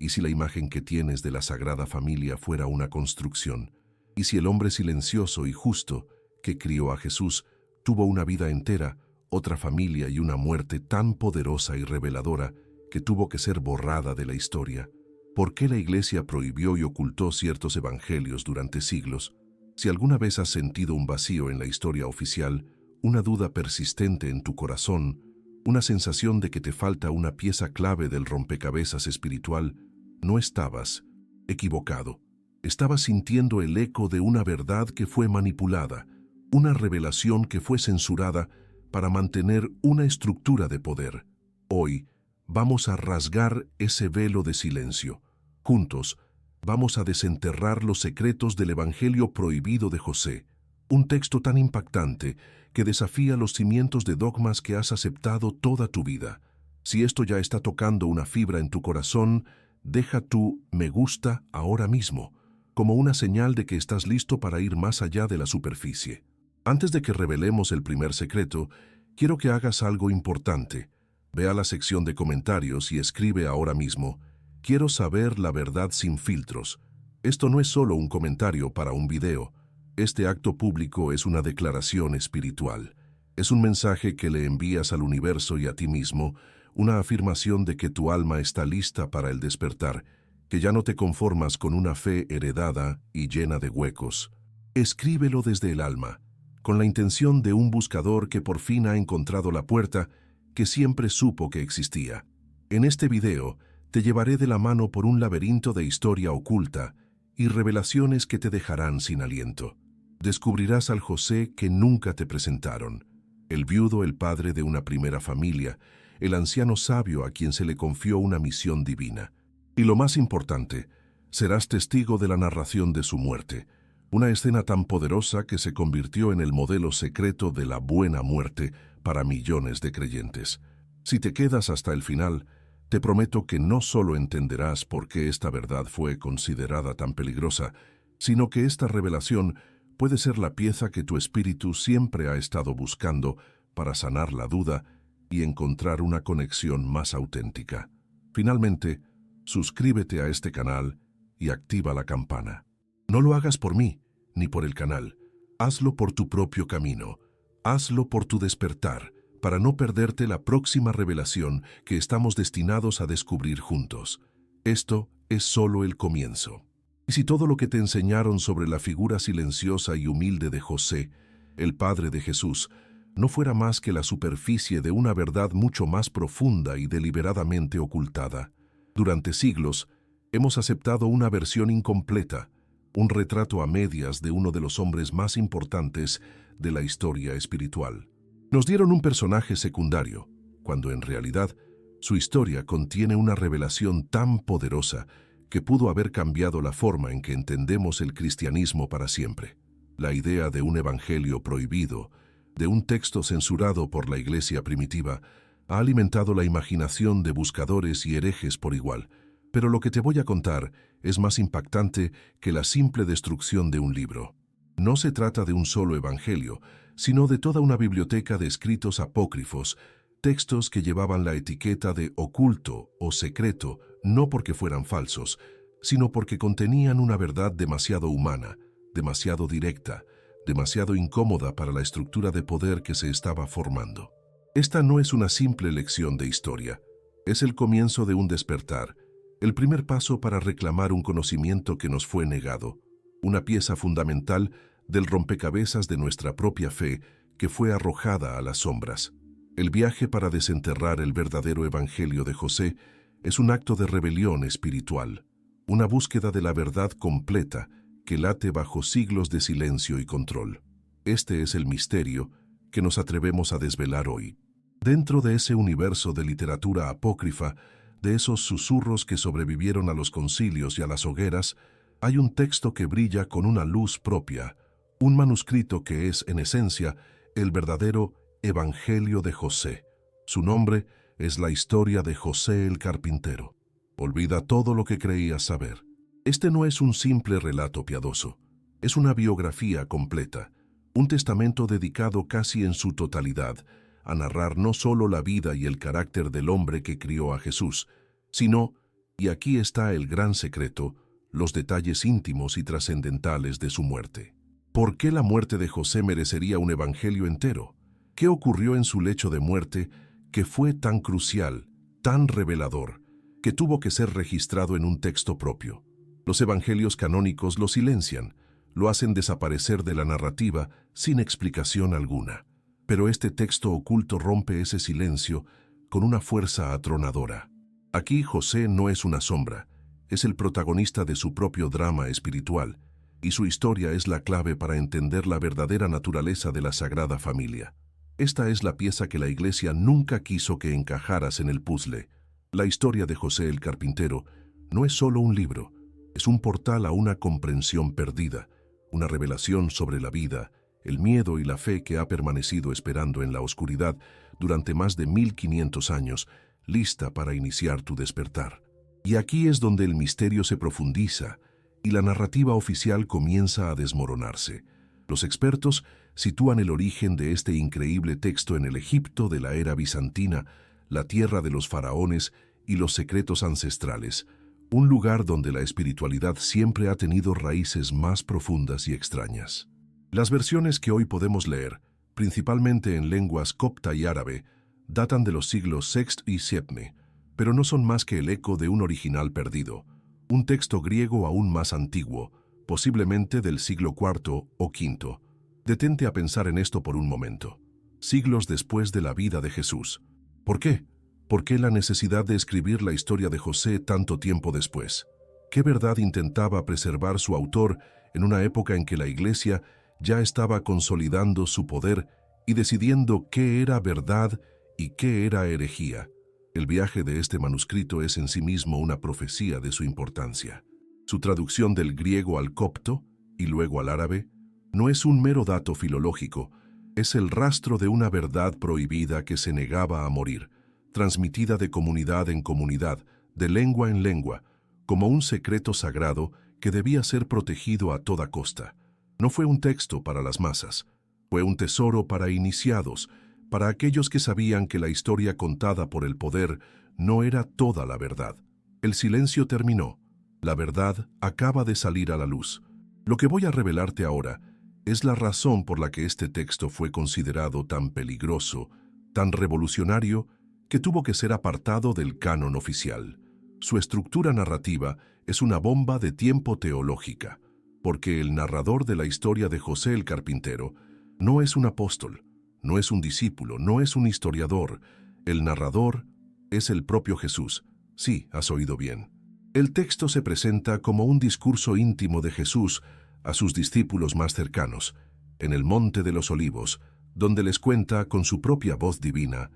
¿Y si la imagen que tienes de la Sagrada Familia fuera una construcción? ¿Y si el hombre silencioso y justo que crió a Jesús tuvo una vida entera, otra familia y una muerte tan poderosa y reveladora que tuvo que ser borrada de la historia? ¿Por qué la Iglesia prohibió y ocultó ciertos evangelios durante siglos? Si alguna vez has sentido un vacío en la historia oficial, una duda persistente en tu corazón, una sensación de que te falta una pieza clave del rompecabezas espiritual, no estabas equivocado. Estabas sintiendo el eco de una verdad que fue manipulada, una revelación que fue censurada para mantener una estructura de poder. Hoy vamos a rasgar ese velo de silencio. Juntos vamos a desenterrar los secretos del Evangelio prohibido de José, un texto tan impactante que desafía los cimientos de dogmas que has aceptado toda tu vida. Si esto ya está tocando una fibra en tu corazón, deja tu me gusta ahora mismo, como una señal de que estás listo para ir más allá de la superficie. Antes de que revelemos el primer secreto, quiero que hagas algo importante. Ve a la sección de comentarios y escribe ahora mismo: quiero saber la verdad sin filtros. Esto no es solo un comentario para un video. Este acto público es una declaración espiritual. Es un mensaje que le envías al universo y a ti mismo, una afirmación de que tu alma está lista para el despertar, que ya no te conformas con una fe heredada y llena de huecos. Escríbelo desde el alma, con la intención de un buscador que por fin ha encontrado la puerta que siempre supo que existía. En este video te llevaré de la mano por un laberinto de historia oculta y revelaciones que te dejarán sin aliento. Descubrirás al José que nunca te presentaron, el viudo, el padre de una primera familia, el anciano sabio a quien se le confió una misión divina. Y lo más importante, serás testigo de la narración de su muerte, una escena tan poderosa que se convirtió en el modelo secreto de la buena muerte para millones de creyentes. Si te quedas hasta el final, te prometo que no solo entenderás por qué esta verdad fue considerada tan peligrosa, sino que esta revelación puede ser la pieza que tu espíritu siempre ha estado buscando para sanar la duda y encontrar una conexión más auténtica. Finalmente, suscríbete a este canal y activa la campana. No lo hagas por mí, ni por el canal. Hazlo por tu propio camino. Hazlo por tu despertar, para no perderte la próxima revelación que estamos destinados a descubrir juntos. Esto es solo el comienzo. Y si todo lo que te enseñaron sobre la figura silenciosa y humilde de José, el padre de Jesús, no fuera más que la superficie de una verdad mucho más profunda y deliberadamente ocultada. Durante siglos, hemos aceptado una versión incompleta, un retrato a medias de uno de los hombres más importantes de la historia espiritual. Nos dieron un personaje secundario, cuando en realidad su historia contiene una revelación tan poderosa que pudo haber cambiado la forma en que entendemos el cristianismo para siempre. La idea de un evangelio prohibido, de un texto censurado por la Iglesia primitiva, ha alimentado la imaginación de buscadores y herejes por igual, pero lo que te voy a contar es más impactante que la simple destrucción de un libro. No se trata de un solo evangelio, sino de toda una biblioteca de escritos apócrifos, textos que llevaban la etiqueta de oculto o secreto, no porque fueran falsos, sino porque contenían una verdad demasiado humana, demasiado directa, demasiado incómoda para la estructura de poder que se estaba formando. Esta no es una simple lección de historia, es el comienzo de un despertar, el primer paso para reclamar un conocimiento que nos fue negado, una pieza fundamental del rompecabezas de nuestra propia fe que fue arrojada a las sombras. El viaje para desenterrar el verdadero evangelio de José es un acto de rebelión espiritual, una búsqueda de la verdad completa que late bajo siglos de silencio y control. Este es el misterio que nos atrevemos a desvelar hoy. Dentro de ese universo de literatura apócrifa, de esos susurros que sobrevivieron a los concilios y a las hogueras, hay un texto que brilla con una luz propia, un manuscrito que es, en esencia, el verdadero Evangelio de José. Su nombre es la historia de José el carpintero. Olvida todo lo que creías saber. Este no es un simple relato piadoso, es una biografía completa, un testamento dedicado casi en su totalidad a narrar no solo la vida y el carácter del hombre que crió a Jesús, sino Y aquí está el gran secreto, los detalles íntimos y trascendentales de su muerte. ¿Por qué la muerte de José merecería un evangelio entero? ¿Qué ocurrió en su lecho de muerte que fue tan crucial, tan revelador, que tuvo que ser registrado en un texto propio? Los evangelios canónicos lo silencian, lo hacen desaparecer de la narrativa sin explicación alguna. Pero este texto oculto rompe ese silencio con una fuerza atronadora. Aquí José no es una sombra, es el protagonista de su propio drama espiritual, y su historia es la clave para entender la verdadera naturaleza de la Sagrada Familia. Esta es la pieza que la Iglesia nunca quiso que encajaras en el puzzle. La historia de José el Carpintero no es solo un libro, es un portal a una comprensión perdida, una revelación sobre la vida, el miedo y la fe que ha permanecido esperando en la oscuridad durante más de 1500 años, lista para iniciar tu despertar. Y aquí es donde el misterio se profundiza y la narrativa oficial comienza a desmoronarse. Los expertos sitúan el origen de este increíble texto en el Egipto de la era bizantina, la tierra de los faraones y los secretos ancestrales, un lugar donde la espiritualidad siempre ha tenido raíces más profundas y extrañas. Las versiones que hoy podemos leer, principalmente en lenguas copta y árabe, datan de los siglos VI y VII, pero no son más que el eco de un original perdido, un texto griego aún más antiguo, posiblemente del siglo IV o V. Detente a pensar en esto por un momento. Siglos después de la vida de Jesús. ¿Por qué? ¿Por qué la necesidad de escribir la historia de José tanto tiempo después? ¿Qué verdad intentaba preservar su autor en una época en que la Iglesia ya estaba consolidando su poder y decidiendo qué era verdad y qué era herejía? El viaje de este manuscrito es en sí mismo una profecía de su importancia. Su traducción del griego al copto y luego al árabe no es un mero dato filológico, es el rastro de una verdad prohibida que se negaba a morir, transmitida de comunidad en comunidad, de lengua en lengua, como un secreto sagrado que debía ser protegido a toda costa. No fue un texto para las masas, fue un tesoro para iniciados, para aquellos que sabían que la historia contada por el poder no era toda la verdad. El silencio terminó, la verdad acaba de salir a la luz. Lo que voy a revelarte ahora es la razón por la que este texto fue considerado tan peligroso, tan revolucionario, que tuvo que ser apartado del canon oficial. Su estructura narrativa es una bomba de tiempo teológica, porque el narrador de la historia de José el Carpintero no es un apóstol, no es un discípulo, no es un historiador. El narrador es el propio Jesús. Sí, has oído bien. El texto se presenta como un discurso íntimo de Jesús a sus discípulos más cercanos, en el Monte de los Olivos, donde les cuenta con su propia voz divina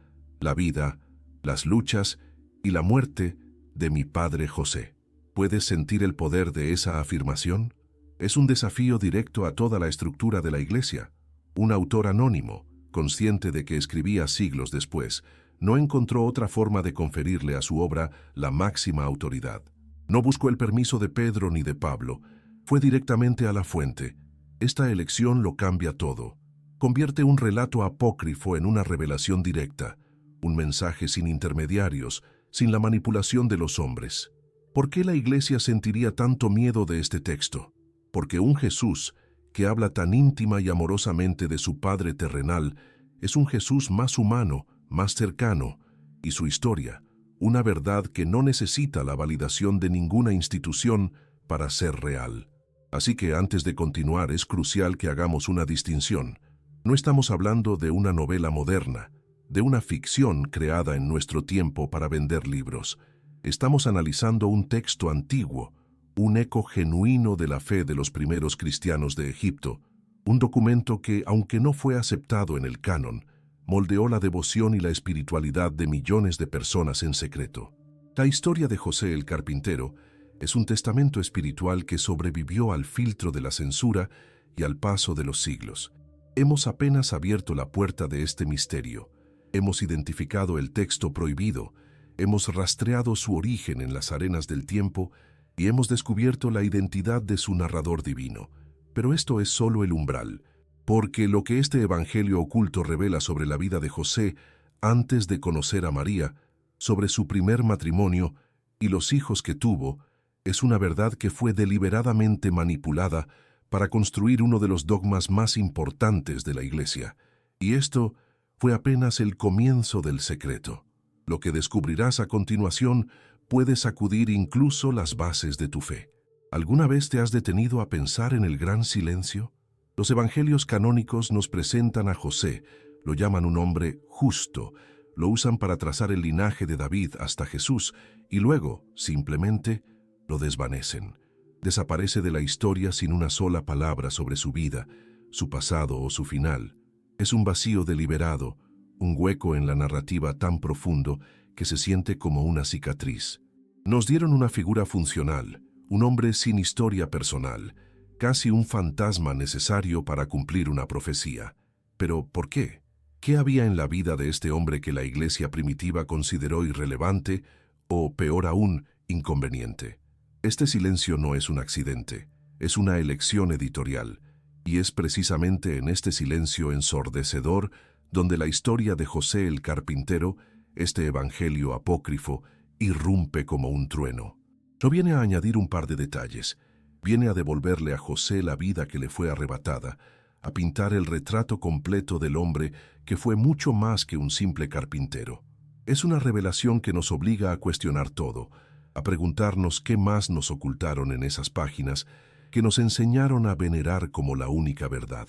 la vida, las luchas y la muerte de mi padre José. ¿Puedes sentir el poder de esa afirmación? Es un desafío directo a toda la estructura de la Iglesia. Un autor anónimo, consciente de que escribía siglos después, no encontró otra forma de conferirle a su obra la máxima autoridad. No buscó el permiso de Pedro ni de Pablo, fue directamente a la fuente. Esta elección lo cambia todo. Convierte un relato apócrifo en una revelación directa, un mensaje sin intermediarios, sin la manipulación de los hombres. ¿Por qué la Iglesia sentiría tanto miedo de este texto? Porque un Jesús que habla tan íntima y amorosamente de su Padre terrenal es un Jesús más humano, más cercano, y su historia, una verdad que no necesita la validación de ninguna institución para ser real. Así que antes de continuar es crucial que hagamos una distinción. No estamos hablando de una novela moderna, de una ficción creada en nuestro tiempo para vender libros. Estamos analizando un texto antiguo, un eco genuino de la fe de los primeros cristianos de Egipto, un documento que, aunque no fue aceptado en el canon, moldeó la devoción y la espiritualidad de millones de personas en secreto. La historia de José el Carpintero es un testamento espiritual que sobrevivió al filtro de la censura y al paso de los siglos. Hemos apenas abierto la puerta de este misterio. Hemos identificado el texto prohibido, hemos rastreado su origen en las arenas del tiempo y hemos descubierto la identidad de su narrador divino. Pero esto es solo el umbral, porque lo que este evangelio oculto revela sobre la vida de José antes de conocer a María, sobre su primer matrimonio y los hijos que tuvo, es una verdad que fue deliberadamente manipulada para construir uno de los dogmas más importantes de la Iglesia. Y esto fue apenas el comienzo del secreto. Lo que descubrirás a continuación puede sacudir incluso las bases de tu fe. ¿Alguna vez te has detenido a pensar en el gran silencio? Los evangelios canónicos nos presentan a José, lo llaman un hombre justo, lo usan para trazar el linaje de David hasta Jesús y luego, simplemente, lo desvanecen. Desaparece de la historia sin una sola palabra sobre su vida, su pasado o su final. Es un vacío deliberado, un hueco en la narrativa tan profundo que se siente como una cicatriz. Nos dieron una figura funcional, un hombre sin historia personal, casi un fantasma necesario para cumplir una profecía. Pero, ¿por qué? ¿Qué había en la vida de este hombre que la Iglesia primitiva consideró irrelevante o, peor aún, inconveniente? Este silencio no es un accidente, es una elección editorial, y es precisamente en este silencio ensordecedor donde la historia de José el carpintero, este evangelio apócrifo, irrumpe como un trueno. No viene a añadir un par de detalles, viene a devolverle a José la vida que le fue arrebatada, a pintar el retrato completo del hombre que fue mucho más que un simple carpintero. Es una revelación que nos obliga a cuestionar todo, a preguntarnos qué más nos ocultaron en esas páginas que nos enseñaron a venerar como la única verdad.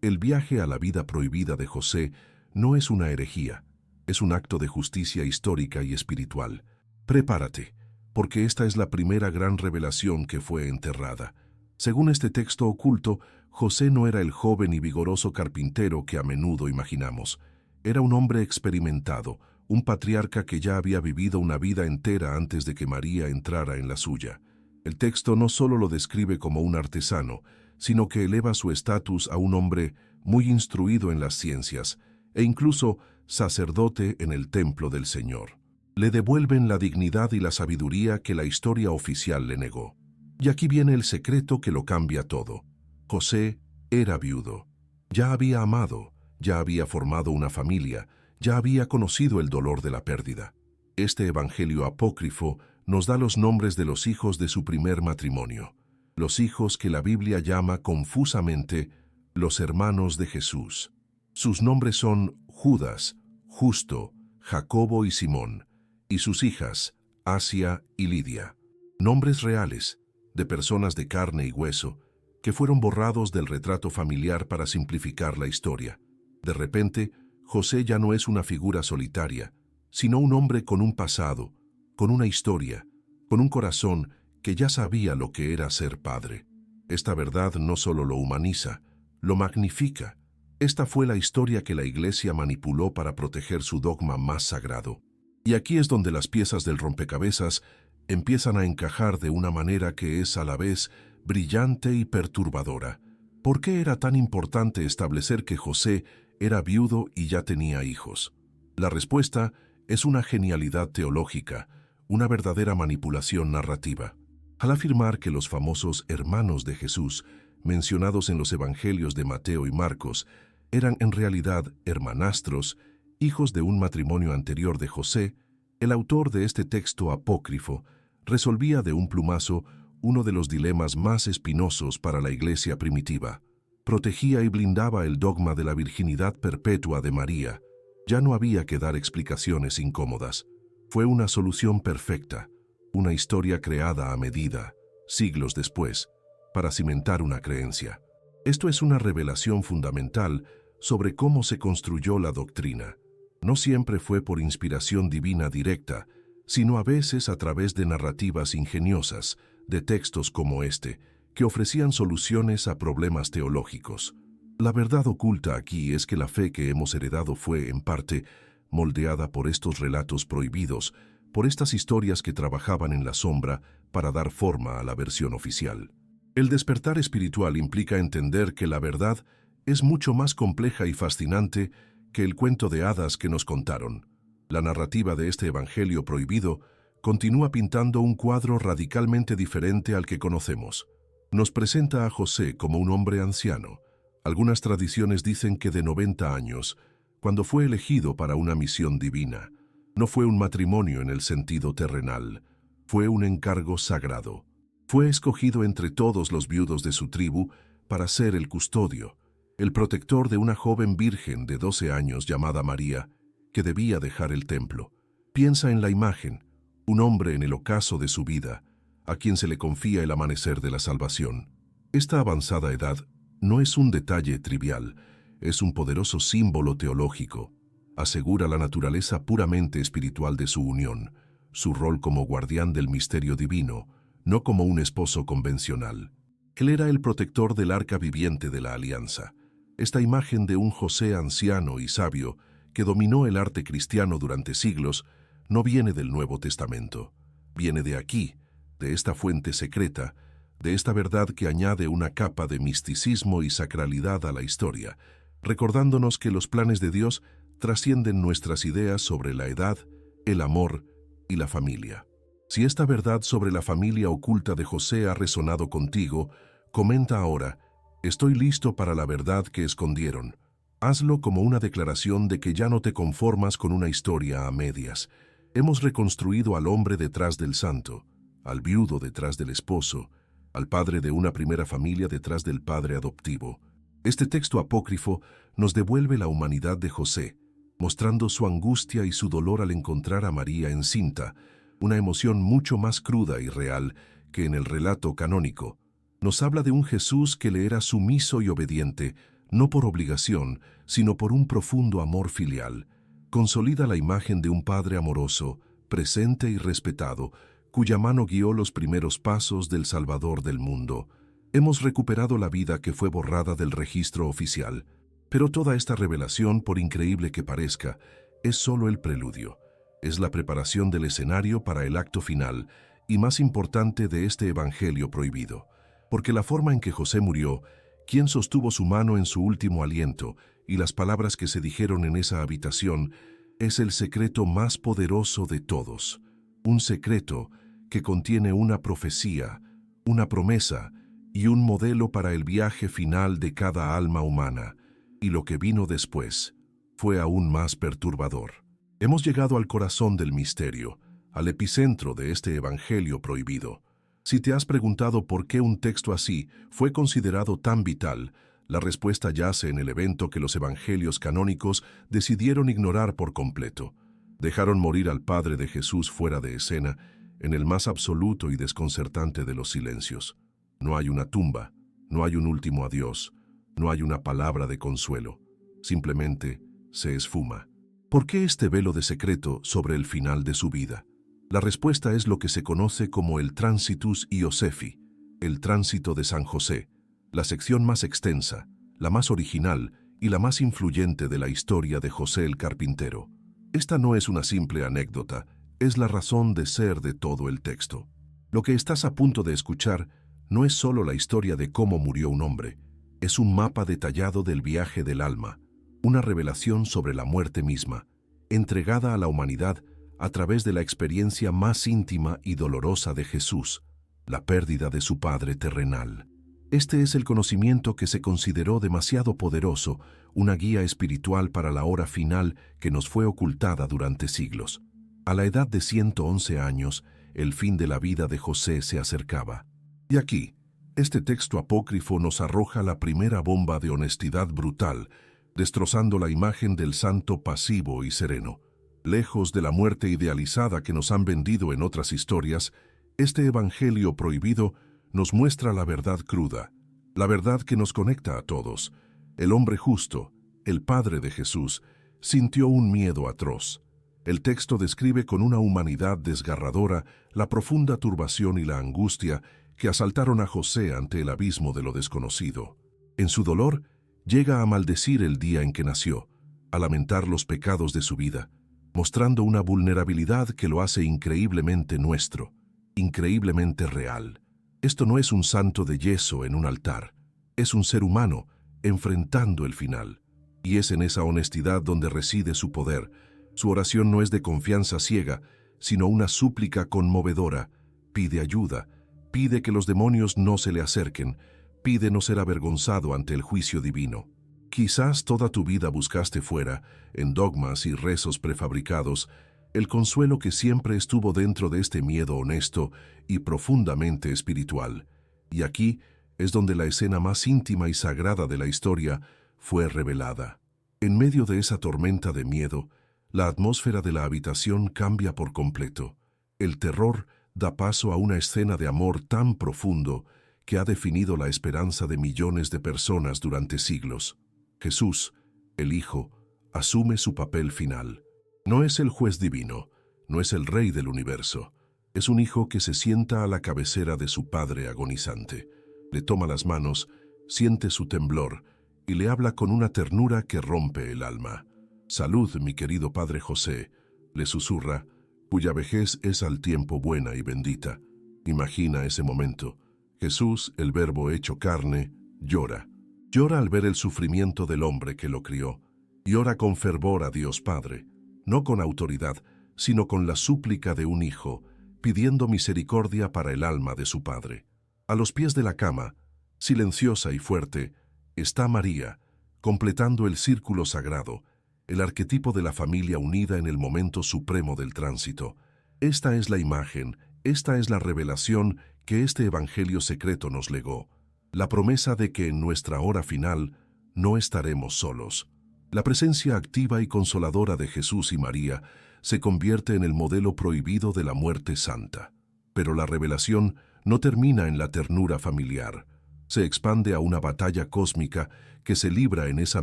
El viaje a la vida prohibida de José no es una herejía, es un acto de justicia histórica y espiritual. Prepárate, porque esta es la primera gran revelación que fue enterrada. Según este texto oculto, José no era el joven y vigoroso carpintero que a menudo imaginamos. Era un hombre experimentado, un patriarca que ya había vivido una vida entera antes de que María entrara en la suya. El texto no solo lo describe como un artesano, sino que eleva su estatus a un hombre muy instruido en las ciencias e incluso sacerdote en el templo del Señor. Le devuelven la dignidad y la sabiduría que la historia oficial le negó. Y aquí viene el secreto que lo cambia todo. José era viudo. Ya había amado, ya había formado una familia, ya había conocido el dolor de la pérdida. Este evangelio apócrifo nos da los nombres de los hijos de su primer matrimonio, los hijos que la Biblia llama confusamente los hermanos de Jesús. Sus nombres son Judas, Justo, Jacobo y Simón, y sus hijas, Asia y Lidia. Nombres reales, de personas de carne y hueso, que fueron borrados del retrato familiar para simplificar la historia. De repente, José ya no es una figura solitaria, sino un hombre con un pasado, con una historia, con un corazón que ya sabía lo que era ser padre. Esta verdad no solo lo humaniza, lo magnifica. Esta fue la historia que la Iglesia manipuló para proteger su dogma más sagrado. Y aquí es donde las piezas del rompecabezas empiezan a encajar de una manera que es a la vez brillante y perturbadora. ¿Por qué era tan importante establecer que José era viudo y ya tenía hijos? La respuesta es una genialidad teológica, una verdadera manipulación narrativa. Al afirmar que los famosos hermanos de Jesús, mencionados en los evangelios de Mateo y Marcos, eran en realidad hermanastros, hijos de un matrimonio anterior de José, el autor de este texto apócrifo resolvía de un plumazo uno de los dilemas más espinosos para la Iglesia primitiva. Protegía y blindaba el dogma de la virginidad perpetua de María. Ya no había que dar explicaciones incómodas. Fue una solución perfecta, una historia creada a medida, siglos después, para cimentar una creencia. Esto es una revelación fundamental sobre cómo se construyó la doctrina. No siempre fue por inspiración divina directa, sino a veces a través de narrativas ingeniosas, de textos como este, que ofrecían soluciones a problemas teológicos. La verdad oculta aquí es que la fe que hemos heredado fue, en parte, moldeada por estos relatos prohibidos, por estas historias que trabajaban en la sombra para dar forma a la versión oficial. El despertar espiritual implica entender que la verdad es mucho más compleja y fascinante que el cuento de hadas que nos contaron. La narrativa de este evangelio prohibido continúa pintando un cuadro radicalmente diferente al que conocemos. Nos presenta a José como un hombre anciano. Algunas tradiciones dicen que de 90 años, cuando fue elegido para una misión divina. No fue un matrimonio en el sentido terrenal. Fue un encargo sagrado. Fue escogido entre todos los viudos de su tribu para ser el custodio, el protector de una joven virgen de 12 años llamada María, que debía dejar el templo. Piensa en la imagen, un hombre en el ocaso de su vida, a quien se le confía el amanecer de la salvación. Esta avanzada edad no es un detalle trivial, es un poderoso símbolo teológico. Asegura la naturaleza puramente espiritual de su unión, su rol como guardián del misterio divino, no como un esposo convencional. Él era el protector del arca viviente de la alianza. Esta imagen de un José anciano y sabio que dominó el arte cristiano durante siglos no viene del Nuevo Testamento. Viene de aquí, de esta fuente secreta, de esta verdad que añade una capa de misticismo y sacralidad a la historia, recordándonos que los planes de Dios trascienden nuestras ideas sobre la edad, el amor y la familia. Si esta verdad sobre la familia oculta de José ha resonado contigo, comenta ahora: estoy listo para la verdad que escondieron. Hazlo como una declaración de que ya no te conformas con una historia a medias. Hemos reconstruido al hombre detrás del santo, al viudo detrás del esposo, al padre de una primera familia detrás del padre adoptivo. Este texto apócrifo nos devuelve la humanidad de José, mostrando su angustia y su dolor al encontrar a María encinta, una emoción mucho más cruda y real que en el relato canónico. Nos habla de un Jesús que le era sumiso y obediente, no por obligación, sino por un profundo amor filial. Consolida la imagen de un padre amoroso, presente y respetado, cuya mano guió los primeros pasos del Salvador del mundo. Hemos recuperado la vida que fue borrada del registro oficial, pero toda esta revelación, por increíble que parezca, es solo el preludio. Es la preparación del escenario para el acto final y más importante de este evangelio prohibido. Porque la forma en que José murió, quién sostuvo su mano en su último aliento y las palabras que se dijeron en esa habitación, es el secreto más poderoso de todos. Un secreto que contiene una profecía, una promesa y un modelo para el viaje final de cada alma humana. Y lo que vino después fue aún más perturbador. Hemos llegado al corazón del misterio, al epicentro de este evangelio prohibido. Si te has preguntado por qué un texto así fue considerado tan vital, la respuesta yace en el evento que los evangelios canónicos decidieron ignorar por completo. Dejaron morir al Padre de Jesús fuera de escena, en el más absoluto y desconcertante de los silencios. No hay una tumba, no hay un último adiós, no hay una palabra de consuelo. Simplemente se esfuma. ¿Por qué este velo de secreto sobre el final de su vida? La respuesta es lo que se conoce como el Transitus Iosefi, el tránsito de San José, la sección más extensa, la más original y la más influyente de la historia de José el Carpintero. Esta no es una simple anécdota, es la razón de ser de todo el texto. Lo que estás a punto de escuchar no es solo la historia de cómo murió un hombre, es un mapa detallado del viaje del alma, una revelación sobre la muerte misma, entregada a la humanidad a través de la experiencia más íntima y dolorosa de Jesús, la pérdida de su Padre terrenal. Este es el conocimiento que se consideró demasiado poderoso, una guía espiritual para la hora final que nos fue ocultada durante siglos. A la edad de 111 años, el fin de la vida de José se acercaba. Y aquí, este texto apócrifo nos arroja la primera bomba de honestidad brutal, destrozando la imagen del santo pasivo y sereno. Lejos de la muerte idealizada que nos han vendido en otras historias, este evangelio prohibido nos muestra la verdad cruda, la verdad que nos conecta a todos. El hombre justo, el Padre de Jesús, sintió un miedo atroz. El texto describe con una humanidad desgarradora la profunda turbación y la angustia que asaltaron a José ante el abismo de lo desconocido. En su dolor, llega a maldecir el día en que nació, a lamentar los pecados de su vida, mostrando una vulnerabilidad que lo hace increíblemente nuestro, increíblemente real. Esto no es un santo de yeso en un altar, es un ser humano enfrentando el final. Y es en esa honestidad donde reside su poder. Su oración no es de confianza ciega, sino una súplica conmovedora. Pide ayuda, pide que los demonios no se le acerquen, pide no ser avergonzado ante el juicio divino. Quizás toda tu vida buscaste fuera, en dogmas y rezos prefabricados, el consuelo que siempre estuvo dentro de este miedo honesto y profundamente espiritual. Y aquí es donde la escena más íntima y sagrada de la historia fue revelada. En medio de esa tormenta de miedo, la atmósfera de la habitación cambia por completo. El terror da paso a una escena de amor tan profundo que ha definido la esperanza de millones de personas durante siglos. Jesús, el Hijo, asume su papel final. No es el juez divino, no es el rey del universo. Es un hijo que se sienta a la cabecera de su padre agonizante. Le toma las manos, siente su temblor y le habla con una ternura que rompe el alma. «Salud, mi querido padre José», le susurra, cuya vejez es al tiempo buena y bendita. Imagina ese momento. Jesús, el Verbo hecho carne, llora. Llora al ver el sufrimiento del hombre que lo crió. Llora con fervor a Dios Padre, no con autoridad, sino con la súplica de un hijo, pidiendo misericordia para el alma de su padre. A los pies de la cama, silenciosa y fuerte, está María, completando el círculo sagrado, el arquetipo de la familia unida en el momento supremo del tránsito. Esta es la imagen, esta es la revelación que este evangelio secreto nos legó, la promesa de que en nuestra hora final no estaremos solos. La presencia activa y consoladora de Jesús y María se convierte en el modelo prohibido de la muerte santa. Pero la revelación no termina en la ternura familiar. Se expande a una batalla cósmica que se libra en esa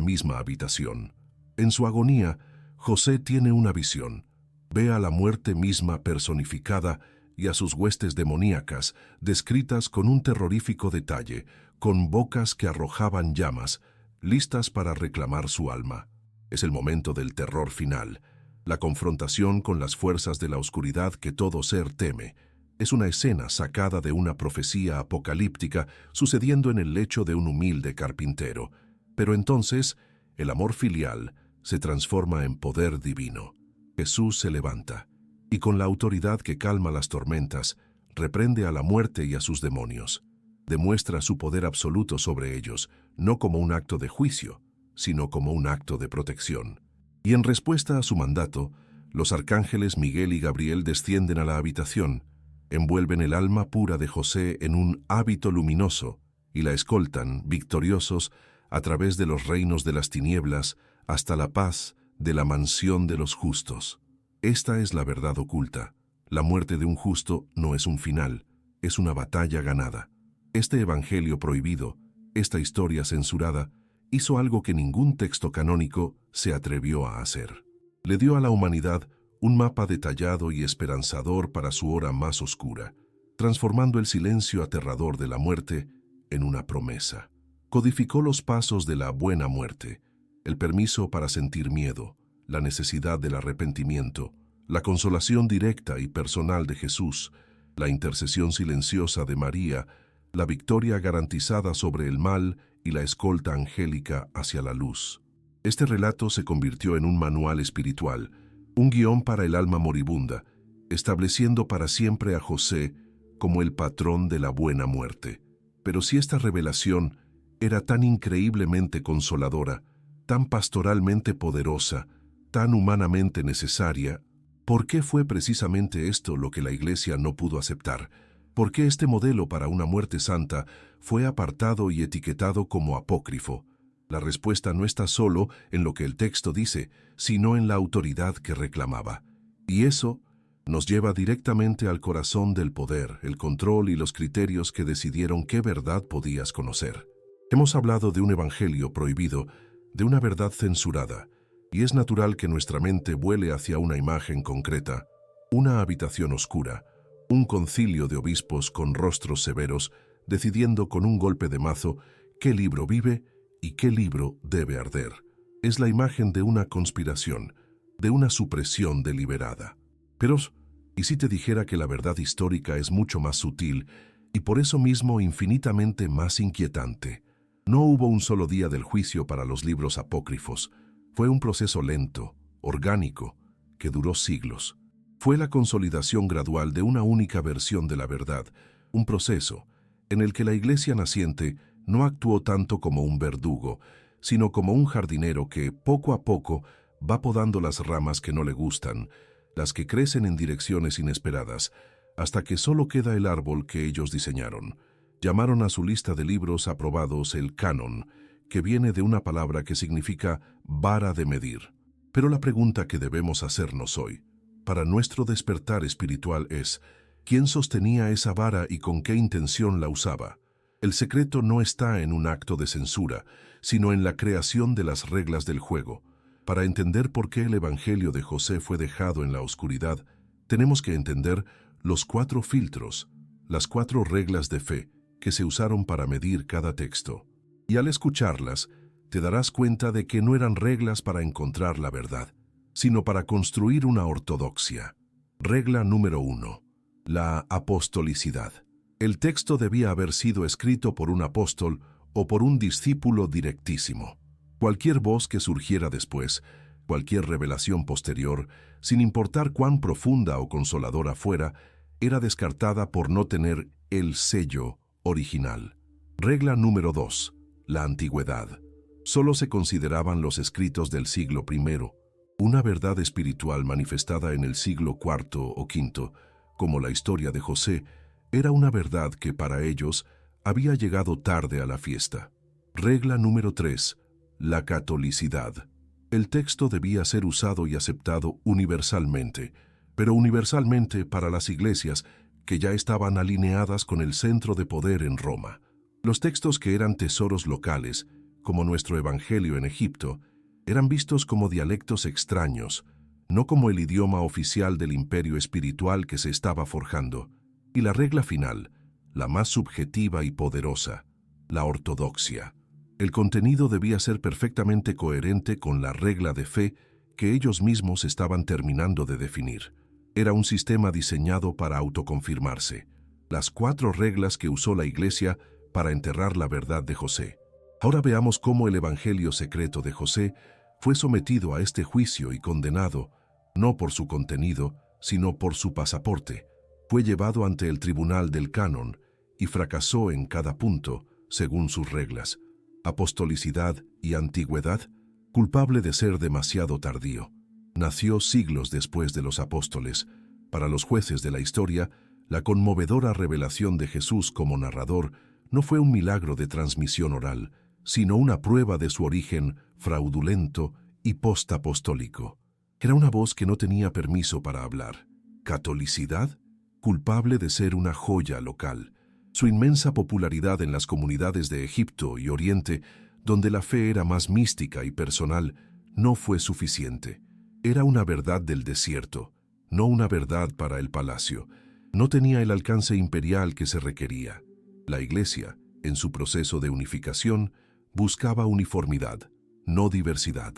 misma habitación. En su agonía, José tiene una visión. Ve a la muerte misma personificada y a sus huestes demoníacas, descritas con un terrorífico detalle, con bocas que arrojaban llamas, listas para reclamar su alma. Es el momento del terror final, la confrontación con las fuerzas de la oscuridad que todo ser teme. Es una escena sacada de una profecía apocalíptica sucediendo en el lecho de un humilde carpintero. Pero entonces, el amor filial se transforma en poder divino. Jesús se levanta, y con la autoridad que calma las tormentas, reprende a la muerte y a sus demonios. Demuestra su poder absoluto sobre ellos, no como un acto de juicio, sino como un acto de protección. Y en respuesta a su mandato, los arcángeles Miguel y Gabriel descienden a la habitación, envuelven el alma pura de José en un hábito luminoso y la escoltan, victoriosos, a través de los reinos de las tinieblas hasta la paz de la mansión de los justos. Esta es la verdad oculta. La muerte de un justo no es un final, es una batalla ganada. Este evangelio prohibido, esta historia censurada, hizo algo que ningún texto canónico se atrevió a hacer. Le dio a la humanidad un mapa detallado y esperanzador para su hora más oscura, transformando el silencio aterrador de la muerte en una promesa. Codificó los pasos de la buena muerte, el permiso para sentir miedo, la necesidad del arrepentimiento, la consolación directa y personal de Jesús, la intercesión silenciosa de María, la victoria garantizada sobre el mal y la escolta angélica hacia la luz. Este relato se convirtió en un manual espiritual, un guión para el alma moribunda, estableciendo para siempre a José como el patrón de la buena muerte. Pero si esta revelación era tan increíblemente consoladora, tan pastoralmente poderosa, tan humanamente necesaria, ¿por qué fue precisamente esto lo que la Iglesia no pudo aceptar? ¿Por qué este modelo para una muerte santa fue apartado y etiquetado como apócrifo? La respuesta no está solo en lo que el texto dice, sino en la autoridad que reclamaba. Y eso nos lleva directamente al corazón del poder, el control y los criterios que decidieron qué verdad podías conocer. Hemos hablado de un evangelio prohibido, de una verdad censurada, y es natural que nuestra mente vuele hacia una imagen concreta, una habitación oscura, un concilio de obispos con rostros severos, decidiendo con un golpe de mazo qué libro vive y qué libro debe arder. Es la imagen de una conspiración, de una supresión deliberada. Pero, ¿y si te dijera que la verdad histórica es mucho más sutil y por eso mismo infinitamente más inquietante? No hubo un solo día del juicio para los libros apócrifos. Fue un proceso lento, orgánico, que duró siglos. Fue la consolidación gradual de una única versión de la verdad, un proceso en el que la Iglesia naciente no actuó tanto como un verdugo, sino como un jardinero que, poco a poco, va podando las ramas que no le gustan, las que crecen en direcciones inesperadas, hasta que solo queda el árbol que ellos diseñaron. Llamaron a su lista de libros aprobados el canon, que viene de una palabra que significa vara de medir. Pero la pregunta que debemos hacernos hoy, para nuestro despertar espiritual es, ¿quién sostenía esa vara y con qué intención la usaba? El secreto no está en un acto de censura, sino en la creación de las reglas del juego. Para entender por qué el Evangelio de José fue dejado en la oscuridad, tenemos que entender los 4 filtros, las 4 reglas de fe que se usaron para medir cada texto. Y al escucharlas, te darás cuenta de que no eran reglas para encontrar la verdad, sino para construir una ortodoxia. Regla número 1. La apostolicidad. El texto debía haber sido escrito por un apóstol o por un discípulo directísimo. Cualquier voz que surgiera después, cualquier revelación posterior, sin importar cuán profunda o consoladora fuera, era descartada por no tener el sello original. Regla número 2. La antigüedad. Solo se consideraban los escritos del siglo I, una verdad espiritual manifestada en el siglo IV o V, como la historia de José, era una verdad que para ellos había llegado tarde a la fiesta. Regla número 3. La catolicidad. El texto debía ser usado y aceptado universalmente, pero universalmente para las iglesias que ya estaban alineadas con el centro de poder en Roma. Los textos que eran tesoros locales, como nuestro Evangelio en Egipto, eran vistos como dialectos extraños, no como el idioma oficial del imperio espiritual que se estaba forjando. Y la regla final, la más subjetiva y poderosa, la ortodoxia. El contenido debía ser perfectamente coherente con la regla de fe que ellos mismos estaban terminando de definir. Era un sistema diseñado para autoconfirmarse. Las 4 reglas que usó la Iglesia para enterrar la verdad de José. Ahora veamos cómo el Evangelio secreto de José fue sometido a este juicio y condenado, no por su contenido, sino por su pasaporte. Fue llevado ante el tribunal del canon y fracasó en cada punto, según sus reglas. Apostolicidad y antigüedad, culpable de ser demasiado tardío. Nació siglos después de los apóstoles. Para los jueces de la historia, la conmovedora revelación de Jesús como narrador no fue un milagro de transmisión oral, sino una prueba de su origen fraudulento y postapostólico. Era una voz que no tenía permiso para hablar. ¿Catolicidad? Culpable de ser una joya local. Su inmensa popularidad en las comunidades de Egipto y Oriente, donde la fe era más mística y personal, no fue suficiente. Era una verdad del desierto, no una verdad para el palacio. No tenía el alcance imperial que se requería. La Iglesia, en su proceso de unificación, buscaba uniformidad, no diversidad.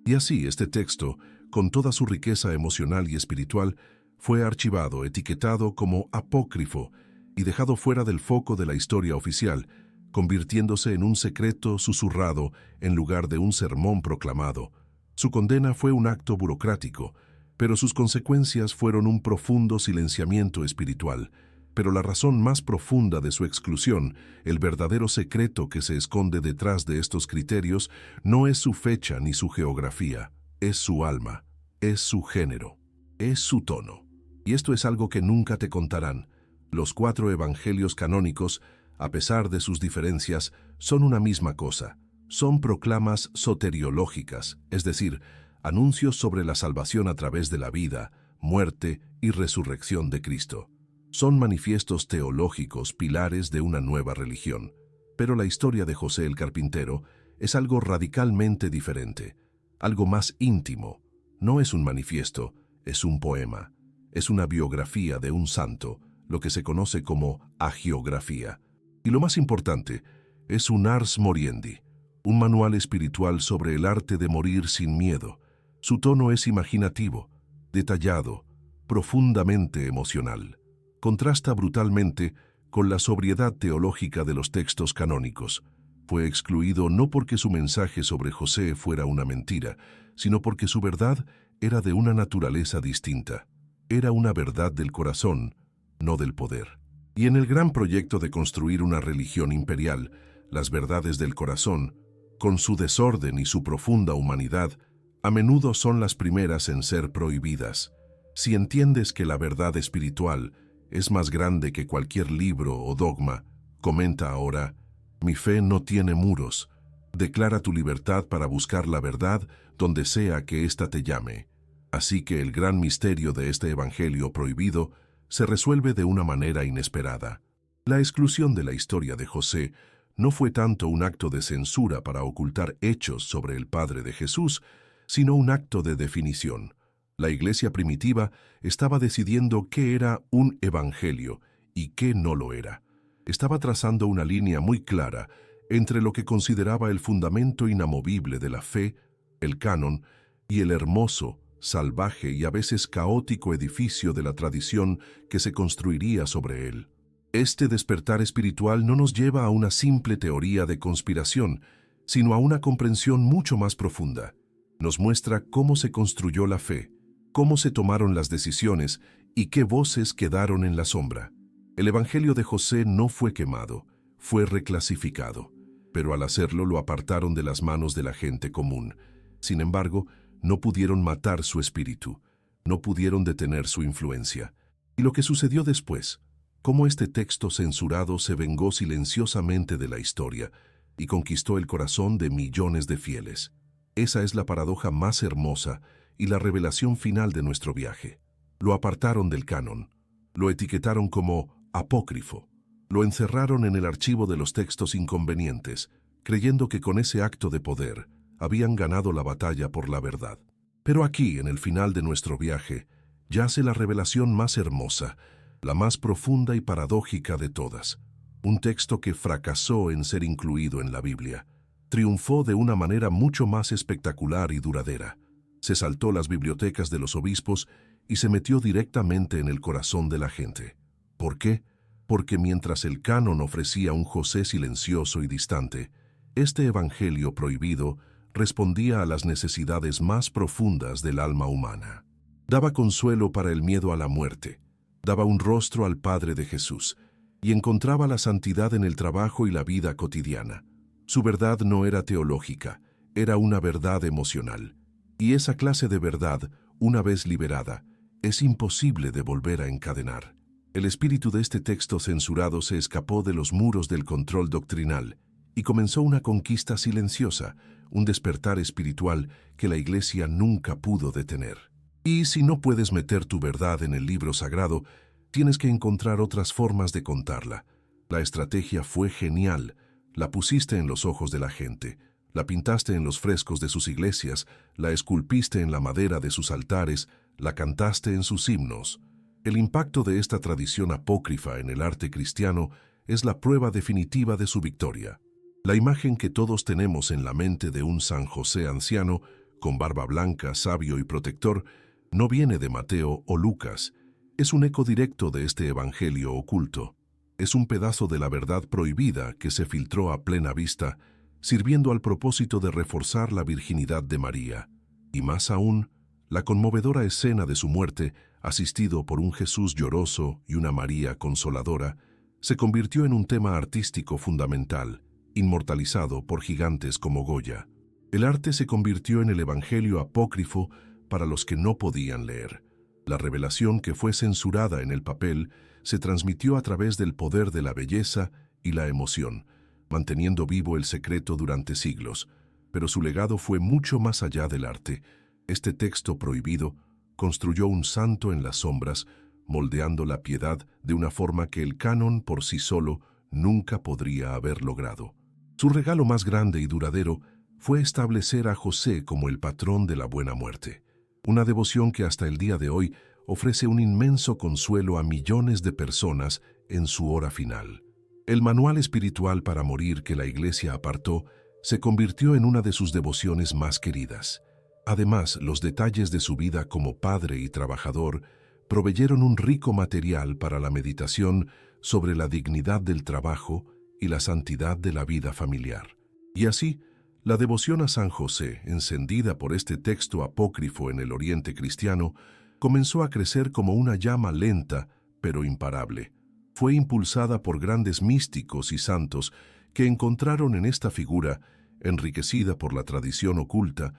Y así este texto, con toda su riqueza emocional y espiritual, fue archivado, etiquetado como apócrifo y dejado fuera del foco de la historia oficial, convirtiéndose en un secreto susurrado en lugar de un sermón proclamado. Su condena fue un acto burocrático, pero sus consecuencias fueron un profundo silenciamiento espiritual. Pero la razón más profunda de su exclusión, el verdadero secreto que se esconde detrás de estos criterios, no es su fecha ni su geografía, es su alma, es su género, es su tono. Y esto es algo que nunca te contarán. Los 4 evangelios canónicos, a pesar de sus diferencias, son una misma cosa. Son proclamas soteriológicas, es decir, anuncios sobre la salvación a través de la vida, muerte y resurrección de Cristo. Son manifiestos teológicos, pilares de una nueva religión. Pero la historia de José el carpintero es algo radicalmente diferente, algo más íntimo. No es un manifiesto, es un poema. Es una biografía de un santo, lo que se conoce como hagiografía. Y lo más importante, es un ars moriendi, un manual espiritual sobre el arte de morir sin miedo. Su tono es imaginativo, detallado, profundamente emocional. Contrasta brutalmente con la sobriedad teológica de los textos canónicos. Fue excluido no porque su mensaje sobre José fuera una mentira, sino porque su verdad era de una naturaleza distinta. Era una verdad del corazón, no del poder. Y en el gran proyecto de construir una religión imperial, las verdades del corazón, con su desorden y su profunda humanidad, a menudo son las primeras en ser prohibidas. Si entiendes que la verdad espiritual es más grande que cualquier libro o dogma, comenta ahora: mi fe no tiene muros. Declara tu libertad para buscar la verdad donde sea que ésta te llame. Así que el gran misterio de este evangelio prohibido se resuelve de una manera inesperada. La exclusión de la historia de José no fue tanto un acto de censura para ocultar hechos sobre el padre de Jesús, sino un acto de definición. La iglesia primitiva estaba decidiendo qué era un evangelio y qué no lo era. Estaba trazando una línea muy clara entre lo que consideraba el fundamento inamovible de la fe, el canon, y el hermoso, salvaje y a veces caótico edificio de la tradición que se construiría sobre él. Este despertar espiritual no nos lleva a una simple teoría de conspiración, sino a una comprensión mucho más profunda. Nos muestra cómo se construyó la fe, cómo se tomaron las decisiones y qué voces quedaron en la sombra. El Evangelio de José no fue quemado, fue reclasificado, pero al hacerlo lo apartaron de las manos de la gente común. Sin embargo, no pudieron matar su espíritu, no pudieron detener su influencia. Y lo que sucedió después, cómo este texto censurado se vengó silenciosamente de la historia y conquistó el corazón de millones de fieles. Esa es la paradoja más hermosa y la revelación final de nuestro viaje. Lo apartaron del canon, lo etiquetaron como apócrifo, lo encerraron en el archivo de los textos inconvenientes, creyendo que con ese acto de poder habían ganado la batalla por la verdad. Pero aquí, en el final de nuestro viaje, yace la revelación más hermosa, la más profunda y paradójica de todas. Un texto que fracasó en ser incluido en la Biblia. Triunfó de una manera mucho más espectacular y duradera. Se saltó las bibliotecas de los obispos y se metió directamente en el corazón de la gente. ¿Por qué? Porque mientras el canon ofrecía un José silencioso y distante, este evangelio prohibido respondía a las necesidades más profundas del alma humana. Daba consuelo para el miedo a la muerte, daba un rostro al Padre de Jesús y encontraba la santidad en el trabajo y la vida cotidiana. Su verdad no era teológica, era una verdad emocional. Y esa clase de verdad, una vez liberada, es imposible de volver a encadenar. El espíritu de este texto censurado se escapó de los muros del control doctrinal y comenzó una conquista silenciosa, un despertar espiritual que la Iglesia nunca pudo detener. Y si no puedes meter tu verdad en el libro sagrado, tienes que encontrar otras formas de contarla. La estrategia fue genial. La pusiste en los ojos de la gente, la pintaste en los frescos de sus iglesias, la esculpiste en la madera de sus altares, la cantaste en sus himnos. El impacto de esta tradición apócrifa en el arte cristiano es la prueba definitiva de su victoria. La imagen que todos tenemos en la mente de un San José anciano, con barba blanca, sabio y protector, no viene de Mateo o Lucas. Es un eco directo de este evangelio oculto. Es un pedazo de la verdad prohibida que se filtró a plena vista, sirviendo al propósito de reforzar la virginidad de María. Y más aún, la conmovedora escena de su muerte, asistido por un Jesús lloroso y una María consoladora, se convirtió en un tema artístico fundamental, inmortalizado por gigantes como Goya. El arte se convirtió en el evangelio apócrifo para los que no podían leer. La revelación que fue censurada en el papel se transmitió a través del poder de la belleza y la emoción, manteniendo vivo el secreto durante siglos. Pero su legado fue mucho más allá del arte. Este texto prohibido construyó un santo en las sombras, moldeando la piedad de una forma que el canon por sí solo nunca podría haber logrado. Su regalo más grande y duradero fue establecer a José como el patrón de la buena muerte, una devoción que hasta el día de hoy ofrece un inmenso consuelo a millones de personas en su hora final. El manual espiritual para morir que la Iglesia apartó se convirtió en una de sus devociones más queridas. Además, los detalles de su vida como padre y trabajador proveyeron un rico material para la meditación sobre la dignidad del trabajo y la santidad de la vida familiar. Y así, la devoción a San José, encendida por este texto apócrifo en el Oriente cristiano, comenzó a crecer como una llama lenta, pero imparable. Fue impulsada por grandes místicos y santos que encontraron en esta figura, enriquecida por la tradición oculta,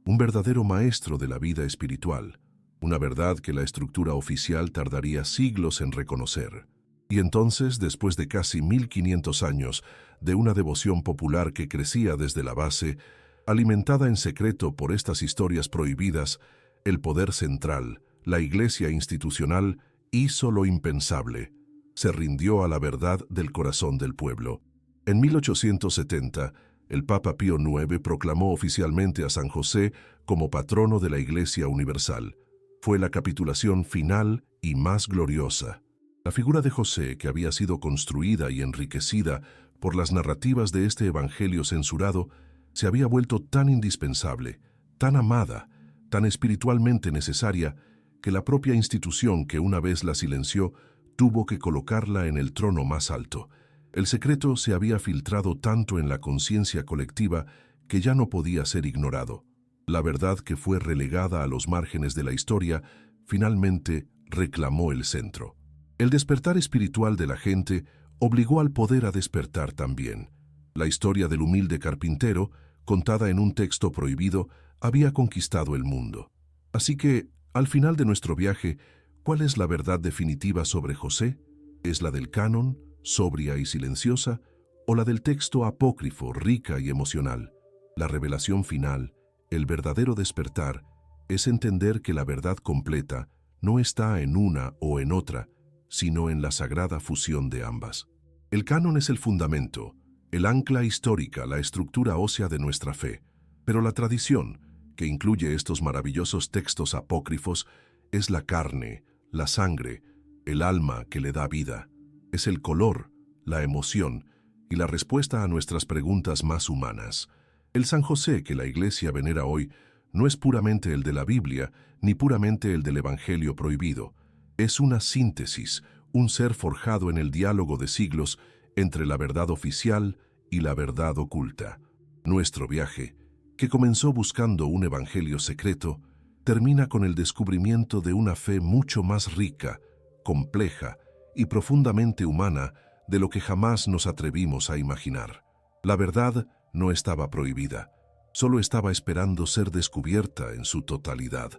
un verdadero maestro de la vida espiritual. una verdad que la estructura oficial tardaría siglos en reconocer. Y entonces, después de casi 1500 años de una devoción popular que crecía desde la base, alimentada en secreto por estas historias prohibidas, el poder central, la Iglesia institucional, hizo lo impensable. Se rindió a la verdad del corazón del pueblo. En 1870, el Papa Pío IX proclamó oficialmente a San José como patrono de la Iglesia Universal. Fue la capitulación final y más gloriosa. La figura de José, que había sido construida y enriquecida por las narrativas de este evangelio censurado, se había vuelto tan indispensable, tan amada, tan espiritualmente necesaria, que la propia institución que una vez la silenció tuvo que colocarla en el trono más alto. El secreto se había filtrado tanto en la conciencia colectiva que ya no podía ser ignorado. La verdad, que fue relegada a los márgenes de la historia, finalmente reclamó el centro. El despertar espiritual de la gente obligó al poder a despertar también. La historia del humilde carpintero, contada en un texto prohibido, había conquistado el mundo. Así que, al final de nuestro viaje, ¿cuál es la verdad definitiva sobre José? ¿Es la del canon, sobria y silenciosa, o la del texto apócrifo, rica y emocional? La revelación final, el verdadero despertar, es entender que la verdad completa no está en una o en otra, sino en la sagrada fusión de ambas. El canon es el fundamento, el ancla histórica, la estructura ósea de nuestra fe, pero la tradición, que incluye estos maravillosos textos apócrifos, es la carne, la sangre, el alma que le da vida. Es el color, la emoción y la respuesta a nuestras preguntas más humanas. El San José que la Iglesia venera hoy no es puramente el de la Biblia ni puramente el del Evangelio prohibido. Es una síntesis, un ser forjado en el diálogo de siglos entre la verdad oficial y la verdad oculta. Nuestro viaje, que comenzó buscando un evangelio secreto, termina con el descubrimiento de una fe mucho más rica, compleja y profundamente humana de lo que jamás nos atrevimos a imaginar. La verdad no estaba prohibida, solo estaba esperando ser descubierta en su totalidad.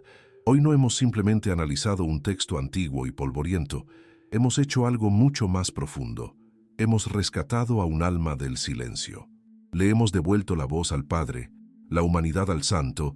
Hoy no hemos simplemente analizado un texto antiguo y polvoriento, hemos hecho algo mucho más profundo. Hemos rescatado a un alma del silencio. Le hemos devuelto la voz al Padre, la humanidad al Santo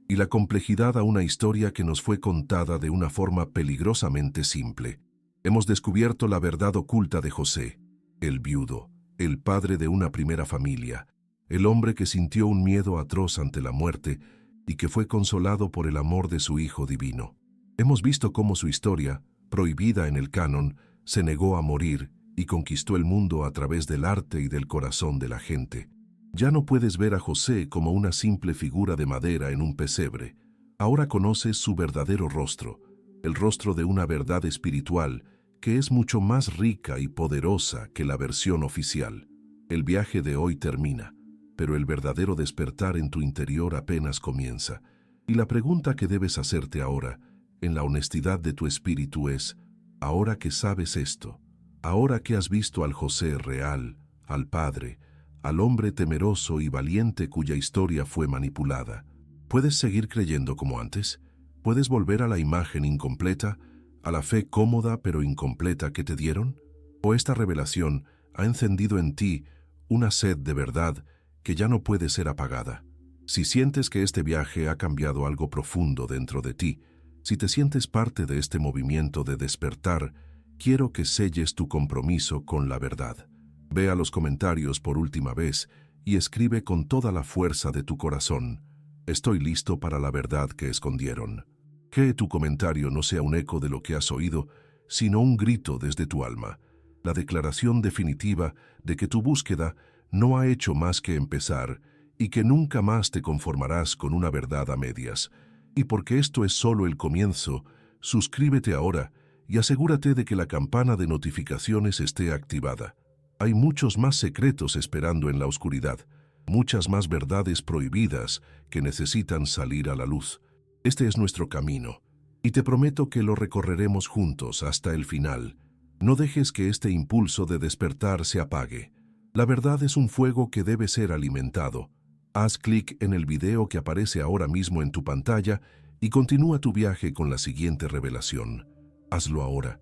y la complejidad a una historia que nos fue contada de una forma peligrosamente simple. Hemos descubierto la verdad oculta de José, el viudo, el padre de una primera familia, el hombre que sintió un miedo atroz ante la muerte y que fue consolado por el amor de su Hijo divino. Hemos visto cómo su historia, prohibida en el canon, se negó a morir y conquistó el mundo a través del arte y del corazón de la gente. Ya no puedes ver a José como una simple figura de madera en un pesebre. Ahora conoces su verdadero rostro, el rostro de una verdad espiritual que es mucho más rica y poderosa que la versión oficial. El viaje de hoy termina, pero el verdadero despertar en tu interior apenas comienza. Y la pregunta que debes hacerte ahora, en la honestidad de tu espíritu, es: ahora que sabes esto, ahora que has visto al José real, al Padre, al hombre temeroso y valiente cuya historia fue manipulada, ¿puedes seguir creyendo como antes? ¿Puedes volver a la imagen incompleta, a la fe cómoda pero incompleta que te dieron? ¿O esta revelación ha encendido en ti una sed de verdad que ya no puede ser apagada? Si sientes que este viaje ha cambiado algo profundo dentro de ti, si te sientes parte de este movimiento de despertar, quiero que selles tu compromiso con la verdad. Ve a los comentarios por última vez y escribe con toda la fuerza de tu corazón: estoy listo para la verdad que escondieron. Que tu comentario no sea un eco de lo que has oído, sino un grito desde tu alma, la declaración definitiva de que tu búsqueda no ha hecho más que empezar y que nunca más te conformarás con una verdad a medias. Y porque esto es solo el comienzo, suscríbete ahora y asegúrate de que la campana de notificaciones esté activada. Hay muchos más secretos esperando en la oscuridad, muchas más verdades prohibidas que necesitan salir a la luz. Este es nuestro camino, y te prometo que lo recorreremos juntos hasta el final. No dejes que este impulso de despertar se apague. La verdad es un fuego que debe ser alimentado. Haz clic en el video que aparece ahora mismo en tu pantalla Y continúa tu viaje con la siguiente revelación. Hazlo ahora,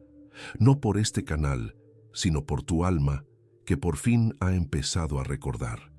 no por este canal, sino por tu alma, que por fin ha empezado a recordar.